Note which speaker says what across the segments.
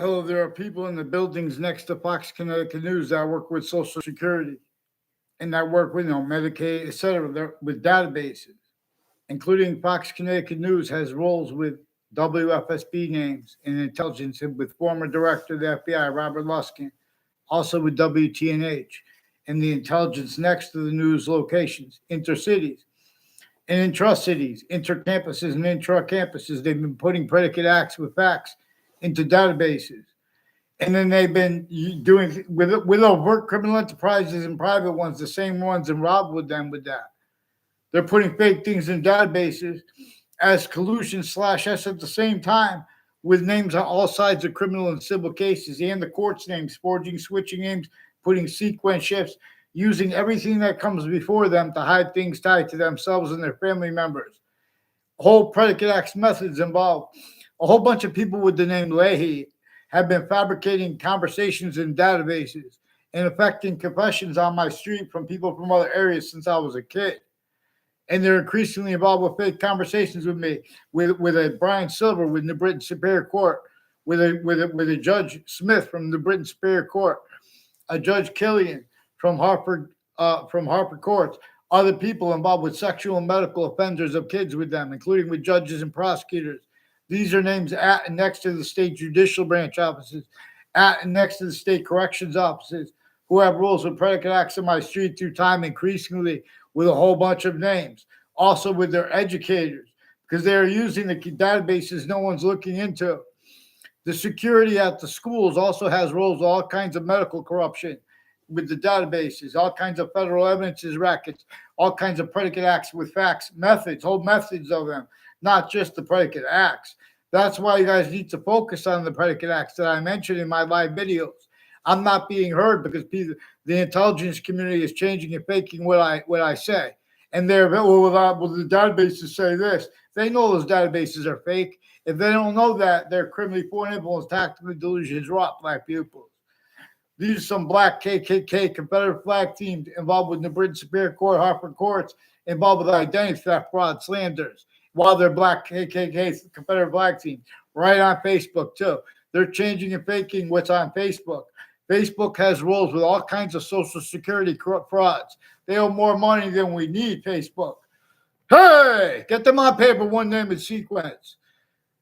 Speaker 1: Oh, there are people in the buildings next to Fox Connecticut News that work with Social Security and that work with Medicaid, etc. With databases, including Fox Connecticut News has roles with WFSB names in intelligence and with former director of the FBI, Robert Luskin, also with WTNH, and the intelligence next to the news locations, intercities and intra-cities, intercampuses and intra-campuses. They've been putting predicate acts with facts into databases. And then they've been doing with overt criminal enterprises and private ones, the same ones, and robbed with them with that. They're putting fake things in databases as collusion slash S at the same time with names on all sides of criminal and civil cases and the court's names, forging, switching names, putting sequence shifts, using everything that comes before them to hide things tied to themselves and their family members. Whole predicate acts methods involved. A whole bunch of people with the name Leahy have been fabricating conversations in databases and affecting confessions on my street from people from other areas since I was a kid. And they're increasingly involved with fake conversations with me, with a Brian Silver with New Britain Superior Court, with a Judge Smith from New Britain Superior Court, a Judge Killian from Harper Courts, other people involved with sexual and medical offenders of kids with them, including with judges and prosecutors. These are names at and next to the state judicial branch offices, at and next to the state corrections offices, who have rules with predicate acts on my street through time, increasingly with a whole bunch of names. Also with their educators, because they are using the databases no one's looking into. The security at the schools also has roles with all kinds of medical corruption with the databases, all kinds of federal evidences rackets, all kinds of predicate acts with facts, methods, whole methods of them, not just the predicate acts. That's why you guys need to focus on the predicate acts that I mentioned in my live videos. I'm not being heard because the intelligence community is changing and faking what I say. And they're, well, the databases say this. They know those databases are fake. If they don't know that, they're criminally foreign influence, tactical delusions, rot black pupils. These are some black KKK Confederate flag teams involved with the Britain Superior Court, Harper Courts, involved with identity theft, fraud, slanders, while they're black KKK Confederate flag teams, right on Facebook too. They're changing and faking what's on Facebook. Facebook has roles with all kinds of Social Security frauds. They owe more money than we need, Facebook. Hey, get them on paper, one name and sequence,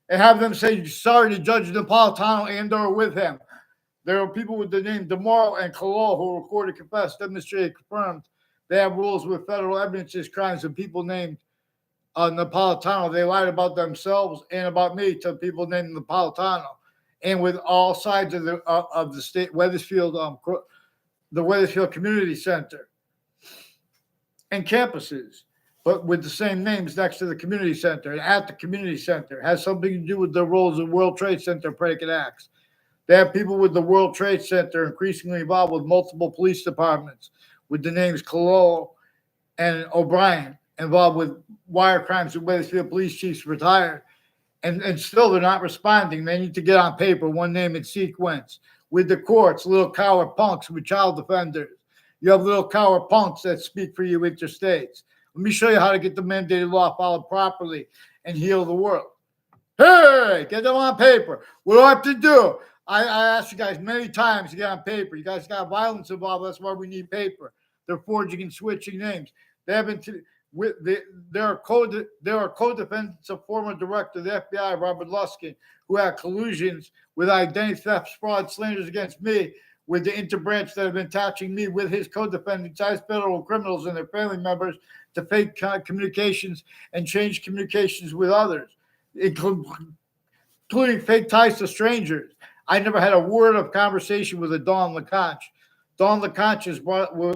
Speaker 1: and have them say sorry to Judge Napolitano and or with him. There are people with the name DeMorrow and Colol who recorded, confessed, demonstrated, confirmed. They have rules with federal evidences, crimes, and people named Napolitano. They lied about themselves and about me to people named Napolitano. And with all sides of the state, Wethersfield, the Wethersfield Community Center, and campuses, but with the same names next to the community center and at the community center, has something to do with the roles of World Trade Center predicate acts. They have people with the World Trade Center increasingly involved with multiple police departments, with the names Colol and O'Brien, involved with wire crimes with Wethersfield police chiefs retired. And still they're not responding. They need to get on paper, one name in sequence. With the courts, little coward punks with child offenders. You have little coward punks that speak for you interstates. Let me show you how to get the mandated law followed properly and heal the world. Hey, get them on paper. What do I have to do? I asked you guys many times to get on paper. You guys got violence involved. That's why we need paper. They're forging and switching names. They haven't. There are co-defendants of former director of the F.B.I., Robert Luskin, who had collusions with identity theft, fraud, slanders against me, with the interbranch that have been attaching me with his co-defendants as federal criminals and their family members to fake communications and change communications with others, including fake ties to strangers. I never had a word of conversation with a Dawn LaConch. Dawn LaConch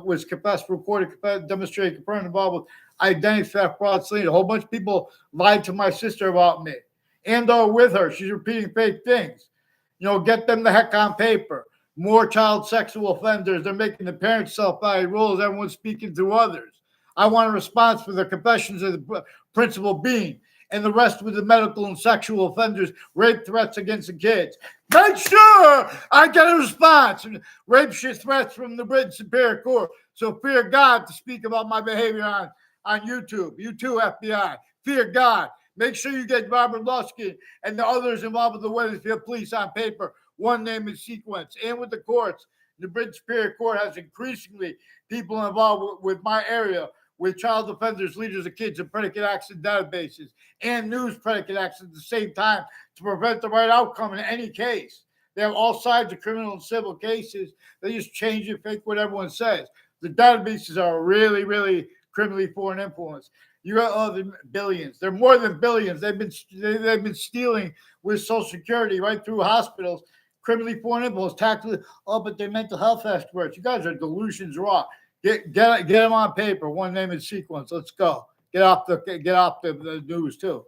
Speaker 1: was confessed, recorded, demonstrated, confirmed, involved with identity theft, fraud, slander. A whole bunch of people lied to my sister about me and or with her. She's repeating fake things. Get them the heck on paper. More child sexual offenders. They're making the parents self-valid rules. Everyone's speaking through others. I want a response for the confessions of the principal Bean and the rest with the medical and sexual offenders, rape threats against the kids. Make sure I get a response. Rape threats from the Britain Superior Court. So fear God to speak about my behavior on YouTube. You too, FBI. Fear God. Make sure you get Robert Luskin and the others involved with the Wethersfield police on paper, one name in sequence, and with the courts. The British Superior Court has increasingly people involved with my area, with child offenders, leaders of kids, and predicate accident databases, and news predicate accidents at the same time to prevent the right outcome in any case. They have all sides of criminal and civil cases. They just change and fake what everyone says. The databases are really, really criminally foreign influence. You got other billions. They're more than billions. They've been stealing with Social Security right through hospitals. Criminally foreign influence, tactically. Oh, but they're mental health experts. You guys are delusions raw. Get them on paper. One name in sequence. Let's go. Get off the news too.